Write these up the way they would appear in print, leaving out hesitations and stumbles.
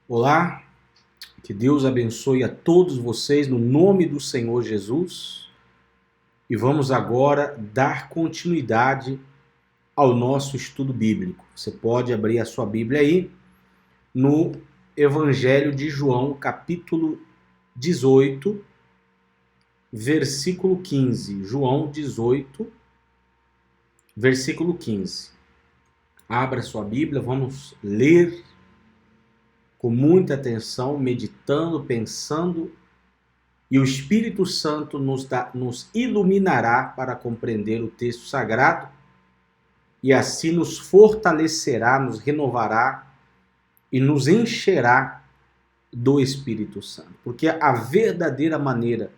Olá, que Deus abençoe a todos vocês no nome do Senhor Jesus. E vamos agora dar continuidade ao nosso estudo bíblico. Você pode abrir a sua Bíblia aí no Evangelho de João, capítulo 18, versículo 15. João 18, versículo 15. Abra sua Bíblia, vamos ler com muita atenção, meditando, pensando, e o Espírito Santo nos iluminará para compreender o texto sagrado e assim nos fortalecerá, nos renovará e nos encherá do Espírito Santo. Porque a verdadeira maneira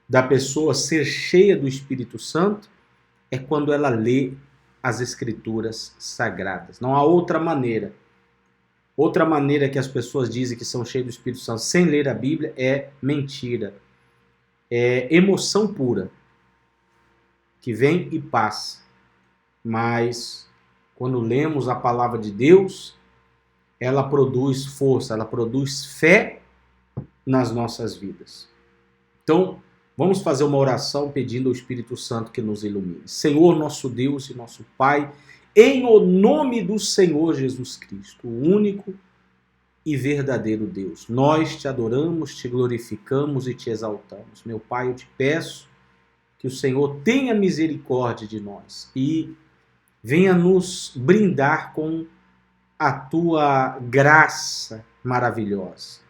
da pessoa ser cheia do Espírito Santo é quando ela lê as Escrituras sagradas. Não há outra maneira. Outra maneira que as pessoas dizem que são cheias do Espírito Santo sem ler a Bíblia é mentira. É emoção pura, que vem e passa. Mas quando lemos a palavra de Deus, ela produz força, ela produz fé nas nossas vidas. Então, vamos fazer uma oração pedindo ao Espírito Santo que nos ilumine. Senhor, nosso Deus e nosso Pai, em o nome do Senhor Jesus Cristo, o único e verdadeiro Deus, nós te adoramos, te glorificamos e te exaltamos. Meu Pai, eu te peço que o Senhor tenha misericórdia de nós e venha nos brindar com a tua graça maravilhosa,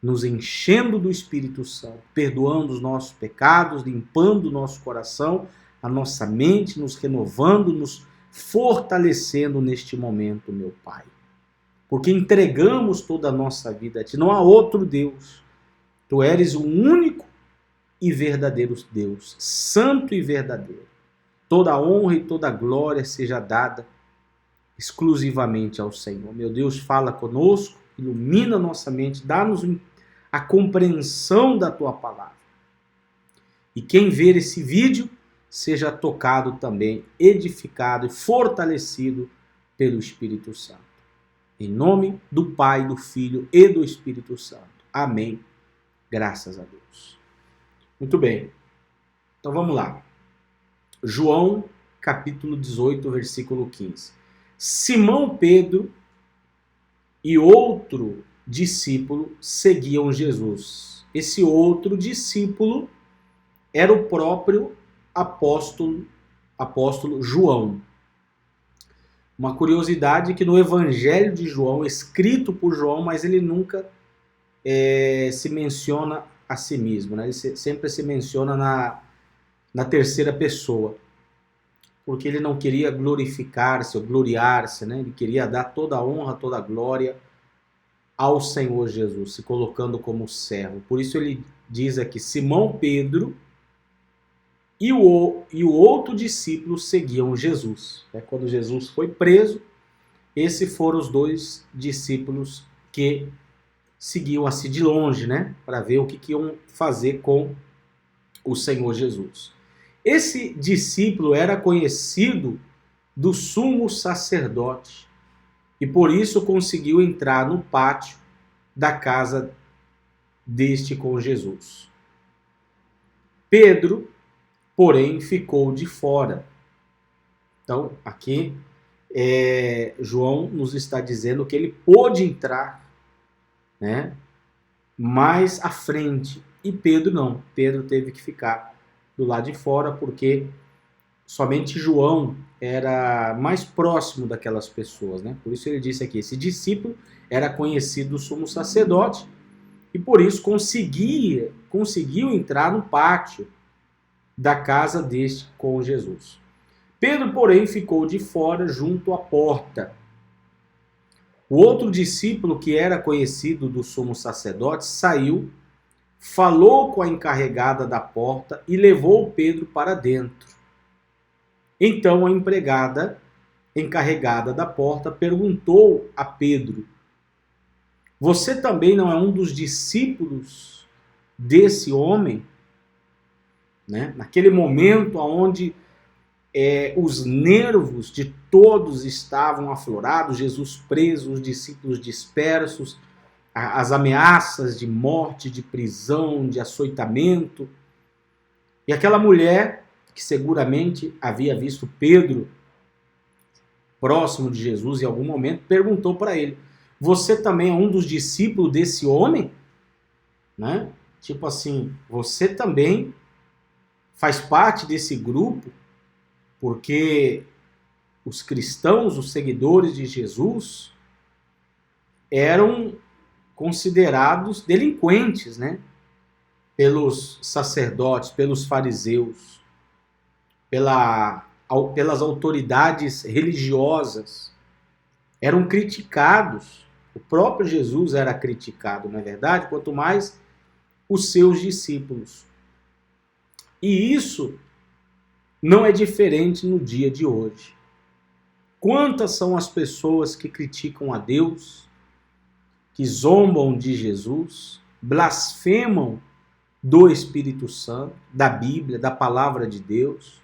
nos enchendo do Espírito Santo, perdoando os nossos pecados, limpando o nosso coração, a nossa mente, nos renovando, nos fortalecendo neste momento, meu Pai. Porque entregamos toda a nossa vida a Ti. Não há outro Deus. Tu eres o único e verdadeiro Deus, santo e verdadeiro. Toda a honra e toda a glória seja dada exclusivamente ao Senhor. Meu Deus, fala conosco, ilumina nossa mente, dá-nos a compreensão da Tua palavra. E quem ver esse vídeo seja tocado também, edificado e fortalecido pelo Espírito Santo. Em nome do Pai, do Filho e do Espírito Santo. Amém. Graças a Deus. Muito bem. Então vamos lá. João, capítulo 18, versículo 15. Simão Pedro e outro discípulo seguiam Jesus. Esse outro discípulo era o próprio apóstolo João. Uma curiosidade que no Evangelho de João, escrito por João, mas ele nunca se menciona a si mesmo, né? Ele sempre se menciona na terceira pessoa, porque ele não queria glorificar-se ou gloriar-se, né? Ele queria dar toda a honra, toda a glória ao Senhor Jesus, se colocando como servo. Por isso ele diz aqui, Simão Pedro e o outro discípulo seguiam Jesus. Quando Jesus foi preso, esses foram os dois discípulos que seguiam assim de longe, né? Para ver o que iam fazer com o Senhor Jesus. Esse discípulo era conhecido do sumo sacerdote e por isso conseguiu entrar no pátio da casa deste com Jesus. Pedro, porém, ficou de fora. Então, aqui, João nos está dizendo que ele pôde entrar, né, mais à frente. E Pedro não. Pedro teve que ficar do lado de fora, porque somente João era mais próximo daquelas pessoas, né? Por isso ele disse aqui, esse discípulo era conhecido do sumo sacerdote e por isso conseguiu entrar no pátio da casa deste com Jesus. Pedro, porém, ficou de fora junto à porta. O outro discípulo, que era conhecido do sumo sacerdote, saiu, falou com a encarregada da porta e levou Pedro para dentro. Então a empregada encarregada da porta perguntou a Pedro, você também não é um dos discípulos desse homem? Né? Naquele momento onde os nervos de todos estavam aflorados, Jesus preso, os discípulos dispersos, as ameaças de morte, de prisão, de açoitamento. E aquela mulher, que seguramente havia visto Pedro próximo de Jesus em algum momento, perguntou para ele: você também é um dos discípulos desse homem? Né? Tipo assim, você também faz parte desse grupo? Porque os cristãos, os seguidores de Jesus, eram considerados delinquentes, né? Pelos sacerdotes, pelos fariseus, pelas autoridades religiosas. Eram criticados. O próprio Jesus era criticado, não é verdade? Quanto mais os seus discípulos. E isso não é diferente no dia de hoje. Quantas são as pessoas que criticam a Deus, que zombam de Jesus, blasfemam do Espírito Santo, da Bíblia, da Palavra de Deus,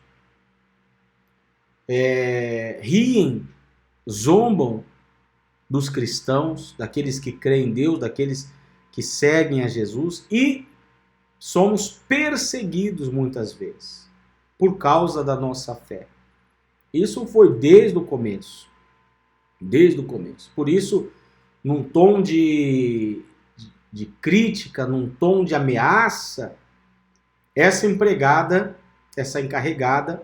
riem, zombam dos cristãos, daqueles que creem em Deus, daqueles que seguem a Jesus, e somos perseguidos muitas vezes por causa da nossa fé. Isso foi desde o começo. Desde o começo. Por isso, num tom de crítica, num tom de ameaça, essa empregada, essa encarregada,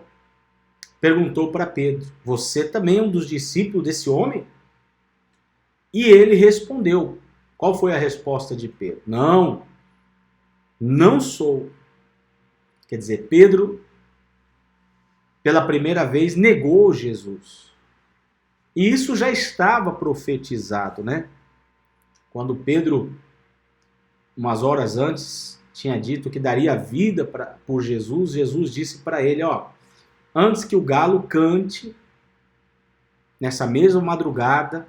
perguntou para Pedro: você também é um dos discípulos desse homem? E ele respondeu. Qual foi a resposta de Pedro? Não, não sou. Quer dizer, Pedro, pela primeira vez, negou Jesus. E isso já estava profetizado, né? Quando Pedro, umas horas antes, tinha dito que daria vida por Jesus, Jesus disse para ele, antes que o galo cante, nessa mesma madrugada,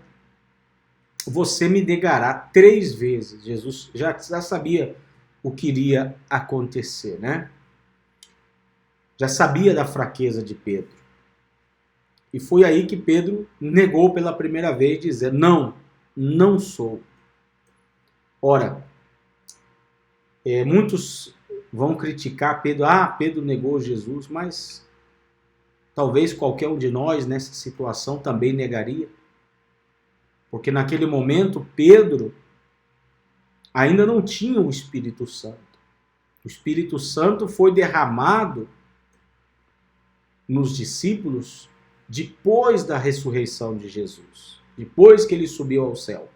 você me negará 3 vezes. Jesus já sabia o que iria acontecer, né? Já sabia da fraqueza de Pedro. E foi aí que Pedro negou pela primeira vez, dizendo, não sou. Ora, muitos vão criticar Pedro, Pedro negou Jesus, mas talvez qualquer um de nós nessa situação também negaria. Porque naquele momento Pedro ainda não tinha o Espírito Santo. O Espírito Santo foi derramado nos discípulos depois da ressurreição de Jesus, depois que ele subiu ao céu.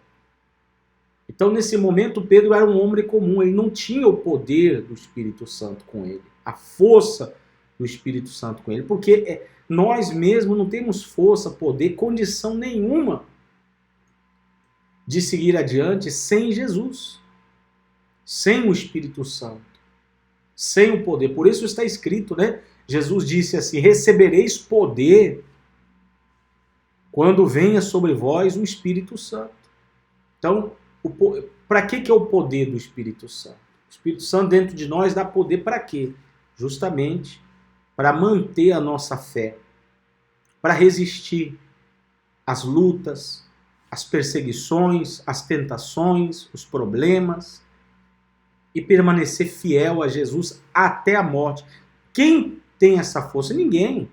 Então, nesse momento, Pedro era um homem comum, ele não tinha o poder do Espírito Santo com ele, a força do Espírito Santo com ele, porque nós mesmos não temos força, poder, condição nenhuma de seguir adiante sem Jesus, sem o Espírito Santo, sem o poder. Por isso está escrito, né? Jesus disse assim, recebereis poder quando venha sobre vós o Espírito Santo. Então, para que é o poder do Espírito Santo? O Espírito Santo dentro de nós dá poder para quê? Justamente para manter a nossa fé, para resistir às lutas, às perseguições, às tentações, os problemas, e permanecer fiel a Jesus até a morte. Quem tem essa força? Ninguém.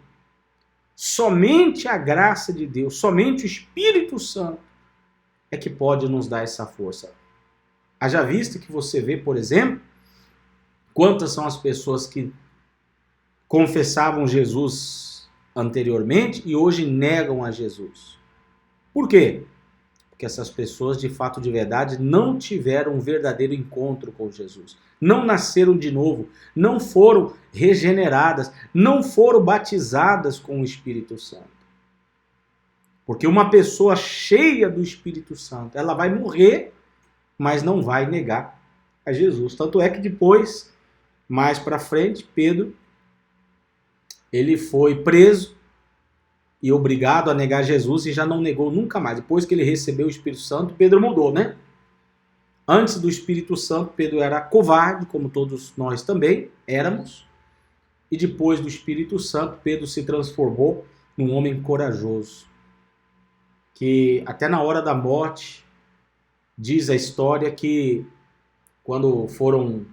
Somente a graça de Deus, somente o Espírito Santo é que pode nos dar essa força. Haja vista que você vê, por exemplo, quantas são as pessoas que confessavam Jesus anteriormente e hoje negam a Jesus. Por quê? Porque essas pessoas, de fato, de verdade, não tiveram um verdadeiro encontro com Jesus. Não nasceram de novo, não foram regeneradas, não foram batizadas com o Espírito Santo. Porque uma pessoa cheia do Espírito Santo, ela vai morrer, mas não vai negar a Jesus. Tanto é que depois, mais para frente, Pedro, ele foi preso e obrigado a negar Jesus e já não negou nunca mais. Depois que ele recebeu o Espírito Santo, Pedro mudou, né? Antes do Espírito Santo, Pedro era covarde, como todos nós também éramos. E depois do Espírito Santo, Pedro se transformou num homem corajoso. Que até na hora da morte, diz a história que quando foram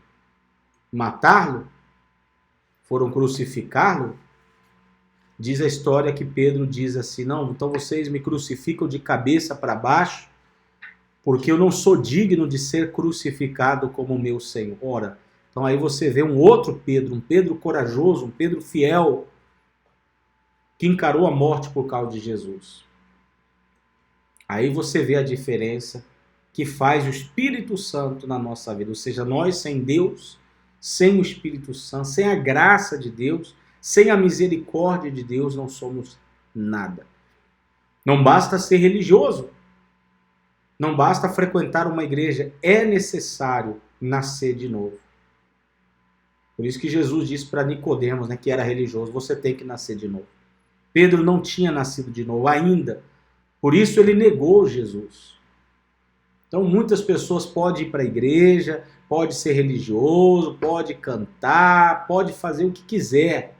matá-lo, foram crucificá-lo, diz a história que Pedro diz assim: não, então vocês me crucificam de cabeça para baixo, porque eu não sou digno de ser crucificado como meu Senhor. Ora, então aí você vê um outro Pedro, um Pedro corajoso, um Pedro fiel, que encarou a morte por causa de Jesus. Aí você vê a diferença que faz o Espírito Santo na nossa vida. Ou seja, nós sem Deus, sem o Espírito Santo, sem a graça de Deus, sem a misericórdia de Deus, não somos nada. Não basta ser religioso. Não basta frequentar uma igreja. É necessário nascer de novo. Por isso que Jesus disse para Nicodemos, né, que era religioso, você tem que nascer de novo. Pedro não tinha nascido de novo ainda. Por isso ele negou Jesus. Então muitas pessoas podem ir para a igreja, pode ser religioso, pode cantar, pode fazer o que quiser.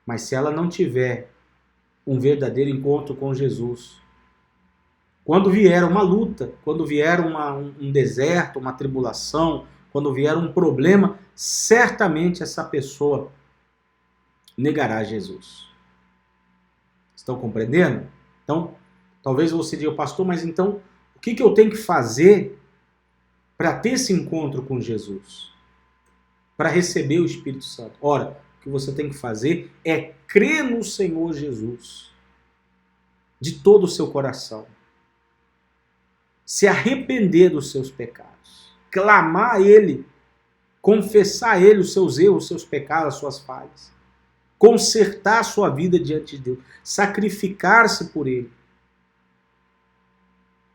Mas se ela não tiver um verdadeiro encontro com Jesus, quando vier uma luta, quando vier um deserto, uma tribulação, quando vier um problema, certamente essa pessoa negará Jesus. Estão compreendendo? Então, talvez você diga, pastor, mas então o que eu tenho que fazer para ter esse encontro com Jesus? Para receber o Espírito Santo? Ora, o que você tem que fazer é crer no Senhor Jesus de todo o seu coração. Se arrepender dos seus pecados. Clamar a Ele. Confessar a Ele os seus erros, os seus pecados, as suas falhas. Consertar a sua vida diante de Deus. Sacrificar-se por Ele.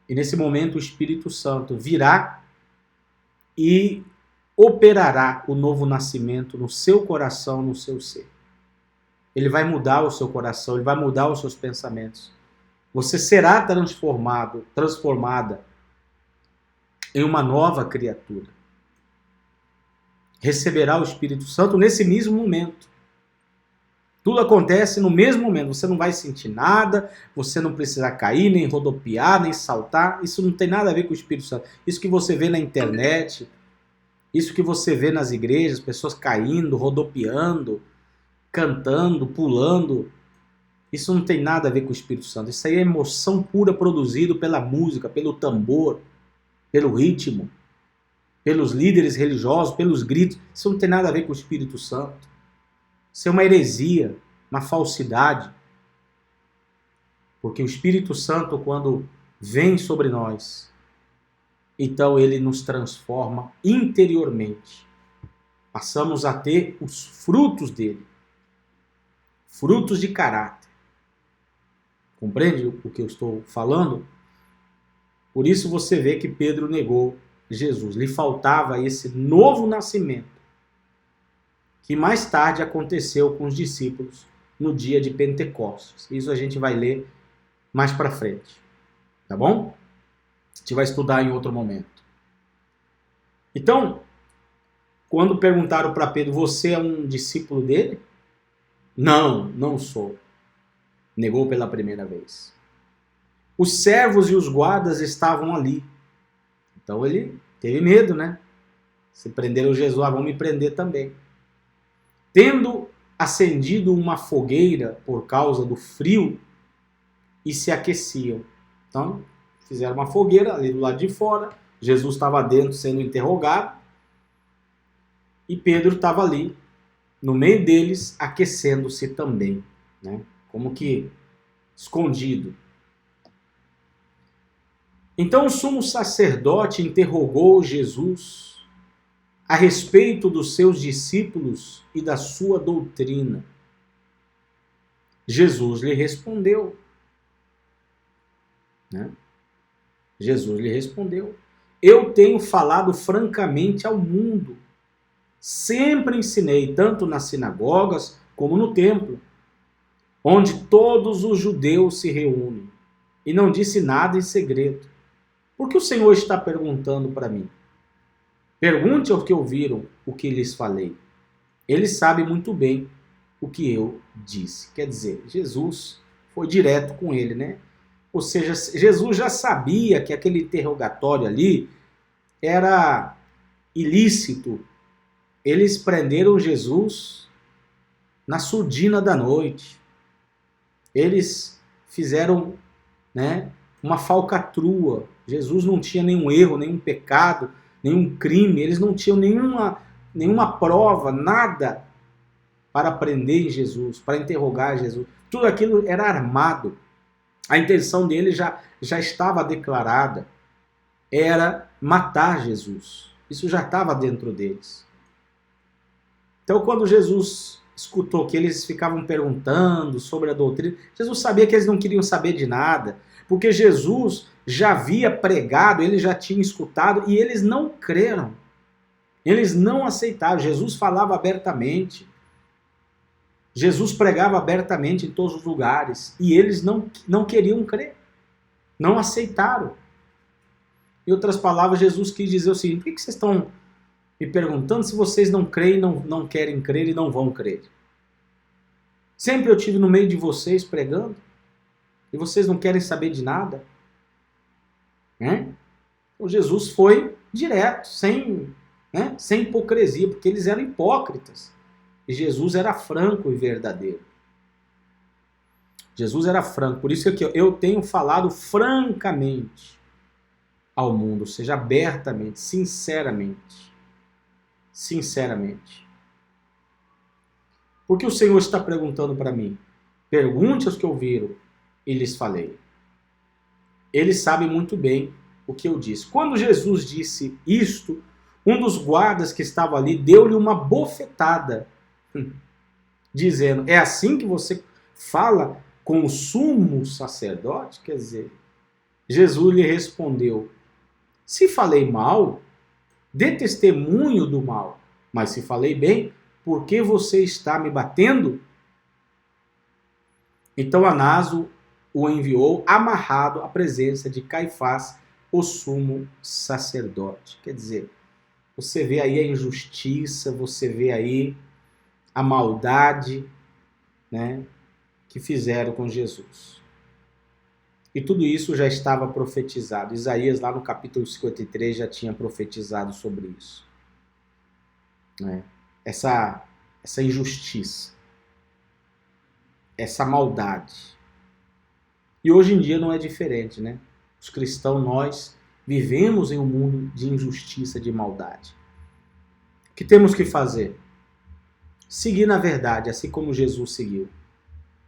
E nesse momento o Espírito Santo virá e operará o novo nascimento no seu coração, no seu ser. Ele vai mudar o seu coração, ele vai mudar os seus pensamentos. Você será transformada em uma nova criatura. Receberá o Espírito Santo nesse mesmo momento. Tudo acontece no mesmo momento. Você não vai sentir nada, você não precisa cair, nem rodopiar, nem saltar. Isso não tem nada a ver com o Espírito Santo. Isso que você vê na internet, isso que você vê nas igrejas, pessoas caindo, rodopiando, cantando, pulando. Isso não tem nada a ver com o Espírito Santo. Isso aí é emoção pura produzida pela música, pelo tambor, pelo ritmo, pelos líderes religiosos, pelos gritos. Isso não tem nada a ver com o Espírito Santo. Isso é uma heresia, uma falsidade. Porque o Espírito Santo, quando vem sobre nós, então ele nos transforma interiormente. Passamos a ter os frutos dele. Frutos de caráter. Compreende o que eu estou falando? Por isso você vê que Pedro negou Jesus. Lhe faltava esse novo nascimento, que mais tarde aconteceu com os discípulos no dia de Pentecostes. Isso a gente vai ler mais para frente. Tá bom? A gente vai estudar em outro momento. Então, quando perguntaram para Pedro, você é um discípulo dele? Não, não sou. Negou pela primeira vez. Os servos e os guardas estavam ali. Então ele teve medo, né? Se prenderam Jesus, vão me prender também. Tendo acendido uma fogueira por causa do frio e se aqueciam. Então, fizeram uma fogueira ali do lado de fora. Jesus estava dentro sendo interrogado. E Pedro estava ali, no meio deles, aquecendo-se também, né? Como que escondido. Então o sumo sacerdote interrogou Jesus a respeito dos seus discípulos e da sua doutrina. Jesus lhe respondeu. Né? Jesus lhe respondeu: eu tenho falado francamente ao mundo. Sempre ensinei, tanto nas sinagogas como no templo, onde todos os judeus se reúnem, e não disse nada em segredo. Por que o Senhor está perguntando para mim? Pergunte aos que ouviram o que lhes falei. Ele sabe muito bem o que eu disse. Quer dizer, Jesus foi direto com ele, né? Ou seja, Jesus já sabia que aquele interrogatório ali era ilícito. Eles prenderam Jesus na surdina da noite. Eles fizeram, né, uma falcatrua. Jesus não tinha nenhum erro, nenhum pecado, nenhum crime. Eles não tinham nenhuma prova, nada para prender em Jesus, para interrogar Jesus. Tudo aquilo era armado. A intenção dele já estava declarada. Era matar Jesus. Isso já estava dentro deles. Então, quando Jesus escutou que eles ficavam perguntando sobre a doutrina, Jesus sabia que eles não queriam saber de nada, porque Jesus já havia pregado, ele já tinha escutado, e eles não creram. Eles não aceitaram. Jesus falava abertamente. Jesus pregava abertamente em todos os lugares, e eles não queriam crer. Não aceitaram. Em outras palavras, Jesus quis dizer o seguinte: por que vocês estão me perguntando se vocês não creem, não querem crer e não vão crer? Sempre eu estive no meio de vocês pregando e vocês não querem saber de nada. Então Jesus foi direto, sem hipocrisia, porque eles eram hipócritas. E Jesus era franco e verdadeiro. Jesus era franco. Por isso que eu tenho falado francamente ao mundo, ou seja, abertamente, sinceramente. Sinceramente. Porque o Senhor está perguntando para mim? Pergunte aos que ouviram e lhes falei. Eles sabem muito bem o que eu disse. Quando Jesus disse isto, um dos guardas que estava ali deu-lhe uma bofetada, dizendo: é assim que você fala com o sumo sacerdote? Quer dizer, Jesus lhe respondeu: se falei mal, dê testemunho do mal. Mas se falei bem, por que você está me batendo? Então Anás o enviou amarrado à presença de Caifás, o sumo sacerdote. Quer dizer, você vê aí a injustiça, você vê aí a maldade, né, que fizeram com Jesus. E tudo isso já estava profetizado. Isaías, lá no capítulo 53, já tinha profetizado sobre isso. Essa injustiça, essa maldade. E hoje em dia não é diferente, né? Os cristãos, nós vivemos em um mundo de injustiça, de maldade. O que temos que fazer? Seguir na verdade, assim como Jesus seguiu.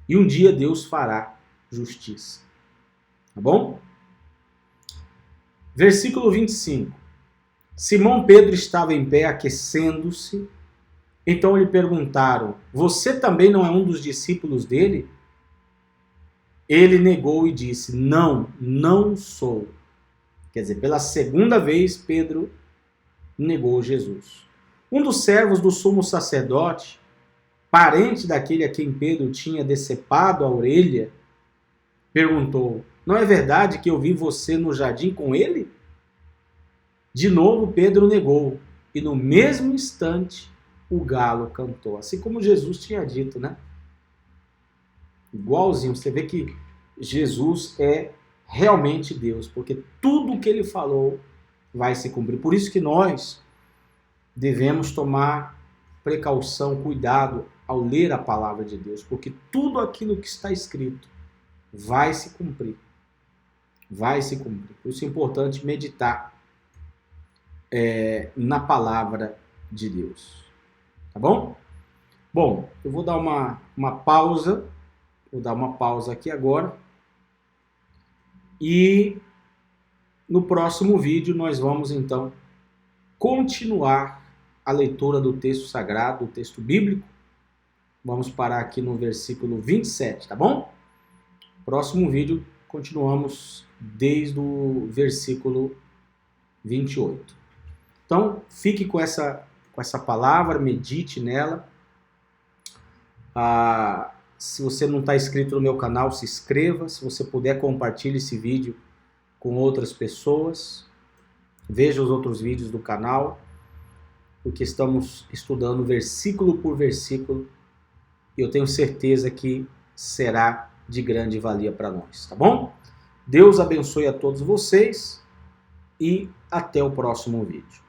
E um dia Deus fará justiça. Tá bom? Versículo 25. Simão Pedro estava em pé, aquecendo-se. Então lhe perguntaram: você também não é um dos discípulos dele? Ele negou e disse: não sou. Quer dizer, pela segunda vez Pedro negou Jesus. Um dos servos do sumo sacerdote, parente daquele a quem Pedro tinha decepado a orelha, perguntou: não é verdade que eu vi você no jardim com ele? De novo Pedro negou, e no mesmo instante o galo cantou. Assim como Jesus tinha dito, né? Igualzinho, você vê que Jesus é realmente Deus, porque tudo o que ele falou vai se cumprir. Por isso que nós devemos tomar precaução, cuidado ao ler a palavra de Deus, porque tudo aquilo que está escrito vai se cumprir. Vai se cumprir. Por isso é importante meditar na palavra de Deus. Tá bom? Bom, eu vou dar uma pausa. Vou dar uma pausa aqui agora. E no próximo vídeo nós vamos então continuar a leitura do texto sagrado, do texto bíblico. Vamos parar aqui no versículo 27, tá bom? Próximo vídeo continuamos desde o versículo 28. Então, fique com essa palavra, medite nela. Se você não está inscrito no meu canal, se inscreva. Se você puder, compartilhe esse vídeo com outras pessoas. Veja os outros vídeos do canal, porque estamos estudando versículo por versículo e eu tenho certeza que será de grande valia para nós, tá bom? Deus abençoe a todos vocês e até o próximo vídeo.